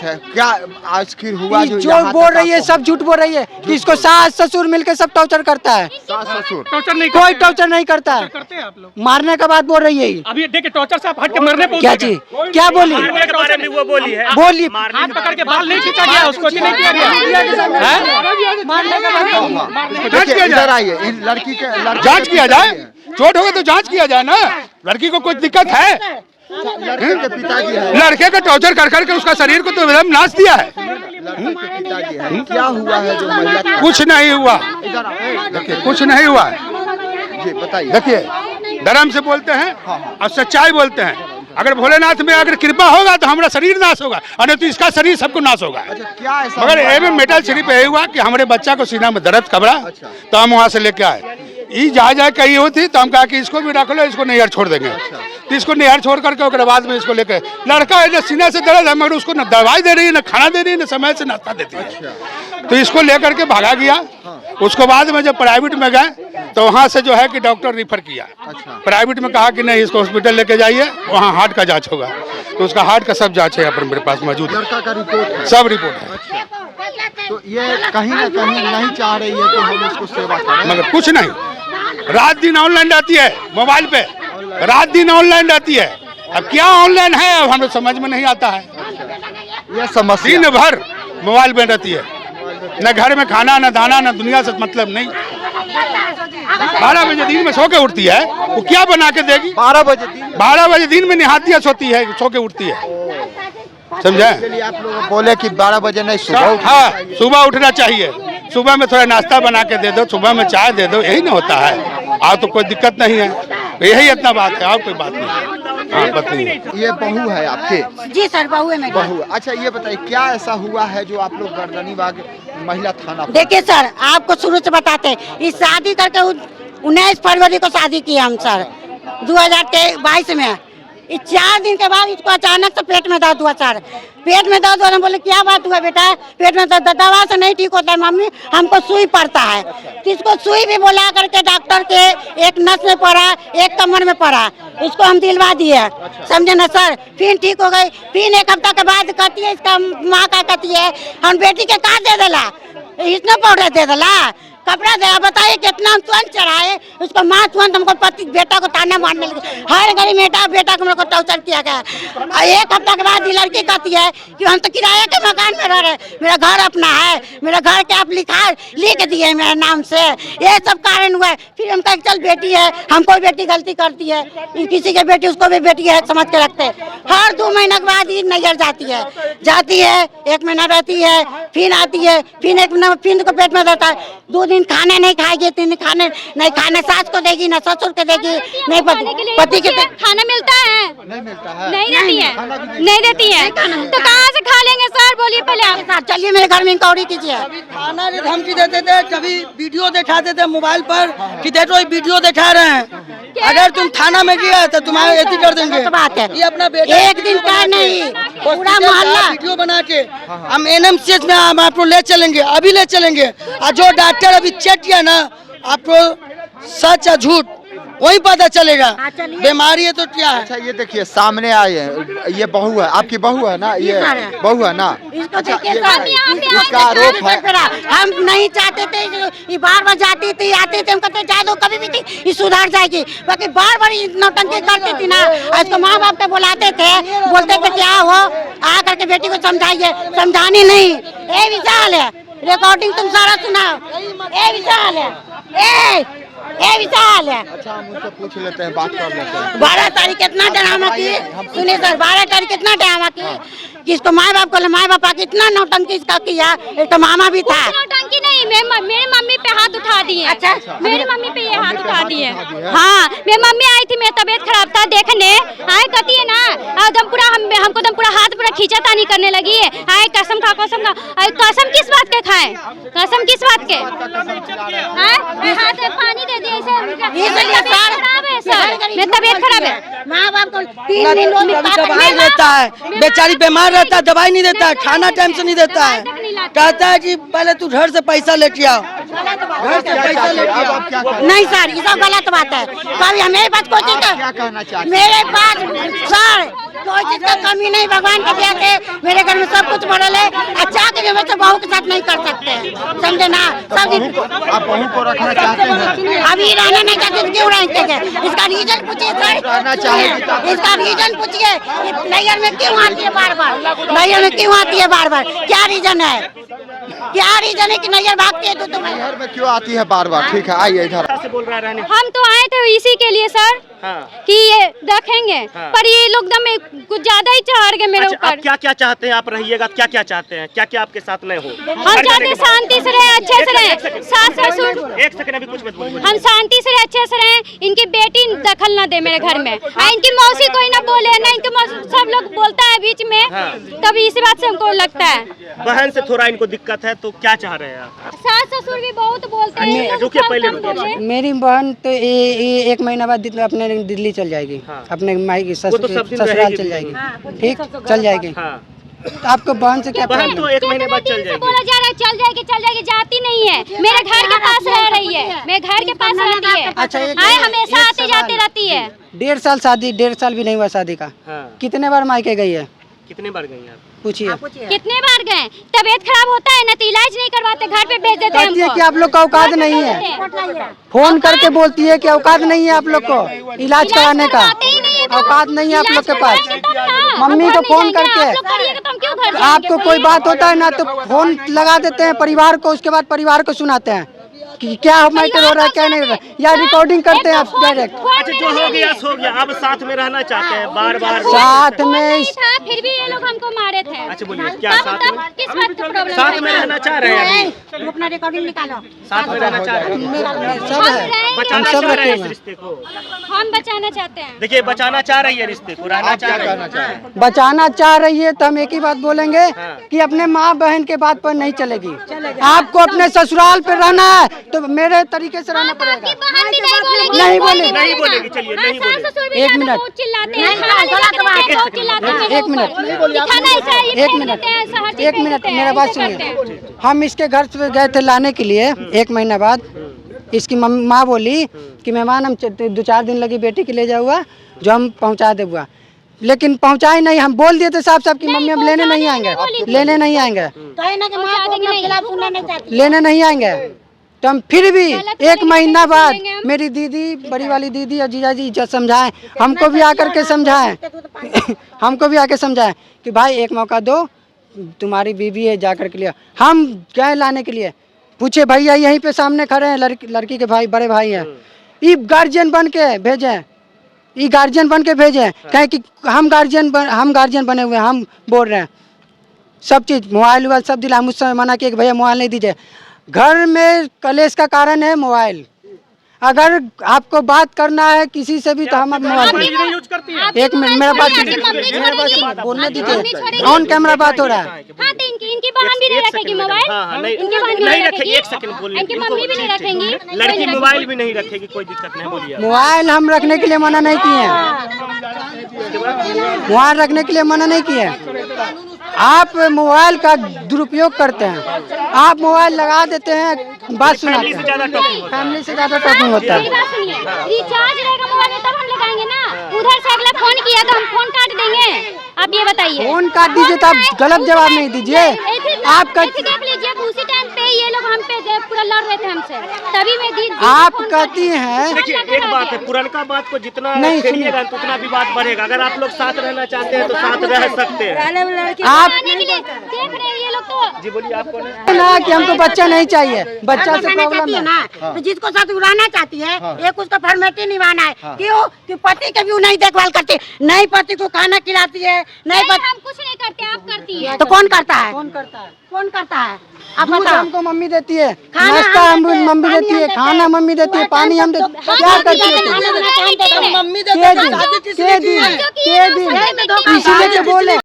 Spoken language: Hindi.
है, क्या आखिर हुआ? जो बोल रही है सब झूठ बोल रही है कि इसको सास ससुर मिलकर सब टॉर्चर करता है। सास ससुर टॉर्चर नहीं कोई टॉर्चर नहीं करता है, करते हैं आप लोग। मारने का बात बोल रही है ये। अभी देखिए टॉर्चर से आप हट के मरने पे क्या चीज, क्या बोली वो बोली है, बोली हाथ पकड़ के बाल नहीं खींचा गया, उसको नहीं किया गया। मारने का बात देखिए, इधर आइए, इन लड़की के जांच किया जाए, चोट होगा तो जांच किया जाए ना। लड़की को कुछ दिक्कत है? लड़के के पिताजी है, लड़के का टॉर्चर कर करके उसका शरीर को तो एकदम नाश दिया है। लड़के के पिताजी है, क्या हुआ है जो महिला? कुछ नहीं हुआ, देखिए कुछ नहीं हुआ। जी बताइए। देखिए धर्म से बोलते हैं और सच्चाई बोलते हैं। अगर भोलेनाथ में अगर कृपा होगा तो हमारा शरीर नाश होगा, और नहीं तो इसका शरीर सबको नाश होगा। अच्छा, क्या ऐसा? मगर एम मेटल सिर्फ यही हुआ कि हमारे बच्चा को सीना में दर्द कबड़ा, तो हम वहाँ से लेके आए। ये जा कही होती तो हम कहा कि इसको भी रख लो, इसको नैहर छोड़ देंगे। तो इसको नैहर छोड़ करके उसके बाद में इसको लेके, लड़का है सीना से दर्द है मगर उसको न दवाई दे रही है, न खाना दे रही है, न समय से नाश्ता देती है। तो इसको लेकर के भागा गया। उसको बाद में जब प्राइवेट में गए तो वहाँ से जो है कि डॉक्टर रिफर किया। प्राइवेट में कहा कि नहीं इसको हॉस्पिटल लेके जाइए, वहाँ हार्ट का जांच होगा। तो उसका हार्ट का सब जांच है अपन मेरे पास मौजूद है, लड़का का रिपोर्ट है, सब रिपोर्ट है। तो ये कहीं ना कहीं नहीं चाह रही है कि हम इसको सेवा करें, मगर कुछ नहीं, रात दिन ऑनलाइन रहती है मोबाइल पे, रात दिन ऑनलाइन रहती है। अब क्या ऑनलाइन है अब हमें समझ में नहीं आता है। यह समस्या दिन भर मोबाइल पे रहती है, न घर में खाना, न दाना, न दुनिया से मतलब नहीं। 12 बजे दिन में सो के उठती है, वो क्या बना के देगी? 12 बजे दिन में नहाती है, सोती है, सो के उठती है। समझे? लिए आप लोग बोले कि 12 बजे नहीं, सुबह हाँ, सुबह उठना चाहिए। सुबह में थोड़ा नाश्ता बना के दे दो, सुबह में चाय दे दो, यही ना होता है। और तो कोई दिक्कत नहीं है, यही इतना बात है, और कोई बात नहीं। हाँ बताइए। ये बहू है आपके? जी सर, बहू है मेरी। बहू। अच्छा ये बताइए, क्या ऐसा हुआ है जो आप लोग गर्दनीबाग महिला थाना? देखिए सर, आपको शुरू से बताते हैं, इस शादी करके 19 फरवरी को शादी की हम सर 2022 में। इस 4 दिन के बाद इसको अचानक से पेट में दर्द हुआ सर। पेट में दर्द हुआ, हम बोले क्या बात हुआ बेटा? पेट में दर्द, दवा से नहीं ठीक होता है मम्मी, हमको सुई पड़ता है। तो इसको सुई भी बोला करके डॉक्टर के एक नस में पड़ा, एक कमर में पड़ा, इसको हम दिलवा दिए, समझे ना सर। फिर ठीक हो गई। फिर 1 हफ्ता के बाद कहती है, इसका माँ का कहती है हम बेटी के कहा दे दिला, इतना पाउडर दे दिला, कपड़ा दे। बताइए कितना तुरंत चढ़ाए उसको। माँ तुरंत हमको पति बेटा को ताना मारने लगी, हर घड़ी बेटा को मेरे को टॉर्चर किया गया। 1 हफ्ता के बाद ये लड़की कहती है कि हम तो किराए के मकान में रह रहे, मेरा घर अपना है, मेरा घर के आप लिख दिए मेरे नाम से, ये सब कारण हुआ है। फिर हम कहा चल बेटी है, हमको बेटी गलती करती है, किसी के बेटी उसको भी बेटी है समझ के रखते। हर 2 महीने के बाद ये नैहर जाती है 1 महीना रहती है, फिर आती है, फिर 1 महीना फिर को पेट में रहता है। 2 दिन खाने नहीं खाएगी, 3 दिन खाने नहीं खाने, सास को देगी ना ससुर को देगी, नहीं पति के खाना मिलता है? नहीं मिलता है, नहीं देती है, नहीं देती है, तो कहाँ से खा लेंगे सर? बोलिए पहले आप। चलिए मेरे घर में इंक्वायरी कीजिए। खाना की धमकी देते थे, कभी वीडियो दिखाते थे मोबाइल पर कि देखो ये वीडियो दिखा रहे हैं, अगर तुम थाना में गया तो तुम्हारा एती कर देंगे। बात है, ये अपना बेटा 1 दिन का नहीं, पूरा मोहल्ला वीडियो बना के हम NMCH में हम आपको ले चलेंगे, अभी ले चलेंगे। और जो डॉक्टर अभी चेक किया ना, आपको सच या झूठ वही पता चलेगा, बीमारी है तो क्या है। अच्छा ये देखिए सामने आए हैं, ये बहू है आपकी? बहू है ना? ये बहू है ना? अच्छा इसका आरोप है। हम नहीं चाहते थे, ये बार जाती थी आती थी, हम कहते जा दो कभी भी थी ये सुधर जाएगी, बाकी बार नौटंकी करती थी ना। इसको माँ बाप के बुलाते थे, बोलते थे क्या हो आ करके बेटी को समझाइए, समझानी नहीं। ये विशाल है, रिकॉर्डिंग तुम सारा सुनाओ। ये विशाल है, ये विशाल है। अच्छा हम उनसे पूछ लेते हैं, बात कर लेते हैं। 12 तारीख कितना ड्रामा की, सुनिए सर, 12 तारीख कितना ड्रामा की, किसको माँ बाप को, माँ बाप कितना नौटंकी इसका किया। एक तो मामा भी था। नौटंकी नहीं, मेरे मम्मी पे हाथ उठा दिए। अच्छा, मेरी मम्मी पे ये हाथ उठा दिए। हाँ, मेरी मम्मी आई थी, मेरी तबीयत खराब था, देखने आए, कहती है ना एकदम पूरा हमको एकदम पूरा हाथ पूरा खींचातानी करने लगी है। आए कसम खा, कसम खा। कसम किस बात के खाए? कसम किस बात के? हाथ में पानी दे दिए, खराब है सर, मेरी तबीयत खराब है। माँ बाप को 3 दिन दवाई देता है, बेचारी बीमार रहता है, दवाई नहीं देता है, खाना टाइम से नहीं देता है, कहता है कि पहले तू घर से पैसा लेके आओ। नहीं सर, ये सब गलत बात है। कभी हमें बात कोई चीज क्या कहना चाहते हैं? मेरे पास सर कोई चीज का कमी नहीं, भगवान के दया से मेरे घर में सब कुछ बढ़ल है। अच्छा के भी तो बहू के साथ नहीं कर सकते, समझे ना। सब आप बहू को रखना चाहते हैं? अभी रहना नहीं चाहते, क्यों रहते? इसका रीजन पूछिए सर, रहना चाहेगी इसका रीजन पूछिए। नैयर में क्यों आती है बार बार, नैयर में क्यों आती है बार बार, क्या रीजन है? क्या रीजन है कि नैयर भागती है? तो शहर में क्यों आती है बार बार? ठीक है, आइए इधर। से बोल रहा है रहने। हम तो आए थे इसी के लिए सर, हाँ। कि ये रखेंगे, हाँ। पर ये लोग दम कुछ ज्यादा ही चढ़ गए मेरे अच्छा, ऊपर। आप क्या क्या चाहते हैं? आप रहिएगा, क्या क्या चाहते हैं? क्या क्या आपके साथ नहीं हो? हम चाहते हैं शांति से रहे, अच्छे से रहे, सास ससुर। एक सेकंड, अभी कुछ मत बोलिए। हम शांति से रहे, अच्छे से रहे। इनकी बेटी दखल ना दे मेरे घर में, इनकी मौसी कोई ना बोले ना, इनके सब लोग बोलता है बीच में, तभी इसी बात से हमको लगता है। बहन से थोड़ा इनको दिक्कत है, तो क्या चाह रहे हैं आप? सास ससुर भी बहुत बोलते हैं। ये लोग रुकिए, कम पहले कम रुकिए। बोले। मेरी बहन तो एक महीना बाद अपने दिल्ली चल जाएगी। हाँ। अपने माई की वो तो सब दिन ससुराल रहेगी चल भी। जाएगी। ठीक, चल जाएगी। हाँ। तो आपको बहन से क्या बहन प्रॉब्लम? तो एक महीने बाद कितने चल दिन से जाएगी। बोला जा रहा है चल जाएगी, जाती नहीं है। मेरे घर के पास रह रही है, मेरे घर के पास रहती है। अच्छा, आए हमेशा आते जाते रहती है। 1.5 साल शादी, 1.5 साल भी नहीं हुआ शादी का। हाँ। कितने बार मायके गई है? कितने बार गई आप? पूछिए। कितने बार गए? तबीयत खराब होता है ना तो इलाज नहीं करवाते, घर पे भेज देते हैं कहती है हमको। कि आप लोग का औकात नहीं है। फोन करके बोलती है कि औकात नहीं है आप लोग को इलाज कराने का, करवाते ही नहीं है तो औकात नहीं है आप लोग के पास। इलाज करवाएंगे तब ना। मम्मी हम को घर फोन नहीं जाएंगे, करके आप लोग करिएगा तो हम क्यों घर जाएंगे? आपको कोई बात होता है ना तो फोन लगा देते हैं परिवार को, उसके बाद परिवार को सुनाते हैं कि क्या मैटर हो रहा है क्या नहीं हो रहा है, या रिकॉर्डिंग करते हैं आप डायरेक्ट। अच्छा, जो हो गया सो गया, अब साथ में रहना चाहते हैं बार बार? साथ में नहीं था, फिर भी ये लोग हमको मारे थे। अच्छा, बोलिए, क्या तब साथ में? किस बात का प्रॉब्लम? साथ में रहना चाह रहे हैं? तुम अपना रिकॉर्डिंग निकालो। साथ में रहना चाह रहे हैं? सब है, बचाना सब चाह रहे हैं रखेंगे। इस रिश्ते को? हम बचाना चाहते हैं। देखिए, बचाना चाह रही है रिश्ते को, रहना चाह रही है। बचाना चाह रही है तो हम एक ही बात बोलेंगे कि अपने माँ बहन के बात पर नहीं चलेगी। आपको अपने ससुराल पे रहना है तो मेरे तरीके से रहना पड़ेगा। आपकी बहन भी नहीं बोलेगी, नहीं कोई बोलेगी। नहीं बोलेगी, चलिए, नहीं सास बोलेगी। ससुर भी एक यहाँ पे मिनट। बहुत चिल्लाते हैं, खाना नहीं खाते हैं, बहुत चिल्लाते हैं मेरे एक मिनट। ऊपर। दिखाना ऐसा है, ये एक फेंक मिनट, देते हैं, हर चीज एक फेंक मिनट, देते हैं, मेरा बात ऐसे करते हैं। सुनिए। हम इसके घर से गए थे लाने के लिए 1 महीना बाद। इसकी माँ बोली कि मेहमान हम 2-4 दिन लगी बेटी के ले जाऊँगा, जो हम पहुँचा दे हुआ, लेकिन पहुँचाए नहीं। हम बोल दिए थे साफ साफ कि मम्मी हम लेने नहीं आएंगे, लेने नहीं आएंगे, कहीं ना कि माँ को अपने खिलाफ सुनना नहीं चाहती। लेने नहीं आएंगे। तो हम फिर भी 1 महीना बाद मेरी दीदी, बड़ी वाली दीदी और जीजाजी जब समझाएं, हमको भी आकर के समझाएं हमको भी आके समझाएं कि भाई एक मौका दो, तुम्हारी बीवी है, जा कर के लिए। हम गए लाने के लिए, पूछे भैया यहीं पे सामने खड़े हैं, लड़की के भाई, बड़े भाई हैं, ये गार्जियन बन के भेजें, ये गार्जियन बन के भेजें। कहें कि हम गार्जियन बने हुए हैं, हम बोल रहे हैं सब चीज़, मोबाइल वोबाइल सब दिला। मुझ समय मना किया कि भैया मोबाइल नहीं दीजिए। घर में कलेश का कारण है मोबाइल। अगर आपको बात करना है किसी से भी तो हम मोबाइल यूज करती है? एक मिनट, मेरा बात आपकी मम्मी छोड़ेगी? बोलने आपकी मम्मी दीजिए, छोड़ेगी? ऑन कैमरा बात हो रहा है। हाँ तो इनकी बहन भी नहीं एक रखेगी सेकंड मोबाइल? हाँ, हाँ, नहीं, इनकी बहन भी नहीं नहीं रखेगी। रखेगी? एक सेकंड बोलिए। इनकी मम्मी भी नहीं रखेंगी? लड़की मोबाइल भी नहीं रखेगी, कोई दिक्कत नहीं, बोलिए। मोबाइल हम रखने के लिए मना नहीं किए हैं, मोबाइल रखने के लिए मना नहीं किए हैं। आप मोबाइल का दुरुपयोग करते हैं, आप मोबाइल लगा देते हैं, बात सुनाते हैं, फैमिली से ज़्यादा टॉकिंग होता मेरी है। बात सुनिए, रिचार्ज रहेगा मोबाइल में तब हम लगाएंगे ना। उधर से अगला फोन किया तो हम फोन काट देंगे? आप ये बताइए। फोन काट दीजिए तो आप गलत जवाब नहीं दीजिए। आपका देख लीजिए, उसी टाइम पे ये लोग हम पे पूरा लड़ रहे थे हमसे, तभी मैं दी आप कहती हैं, देखिए, एक बात है, पुरनका बात को जितना नहीं, फेरिएगा तो उतना भी बात बढ़ेगा। अगर आप लोग साथ रहना चाहते हैं तो साथ रह सकते हैं। आप आने के लिए देख रहे हैं ये लोग तो। जी बोलिए, आप कौन है? ना कि हमको बच्चा नहीं चाहिए, बच्चा से रहना प्रॉब्लम चाहती है है। ना, तो जिसको साथ उड़ाना चाहती है, एक उसका फॉर्मेलिटी निभाना है। क्यों? कि पति के भी नहीं देखभाल करती, नहीं पति को खाना खिलाती है, नहीं पति। हम कुछ नहीं करते, आप करती है। तो कौन करता है? कौन करता है? कौन करता है? आप दूध बताओ। हमको मम्मी देती है, खाना नाश्ता हम हम देते हैं, मम्मी पानी देती हम है, देते खाना हैं, मम्मी देती है, पानी हम देते हैं। क्या करती है? खाना बनाते हैं, हम देते हैं। के दिन इसीलिए के बोले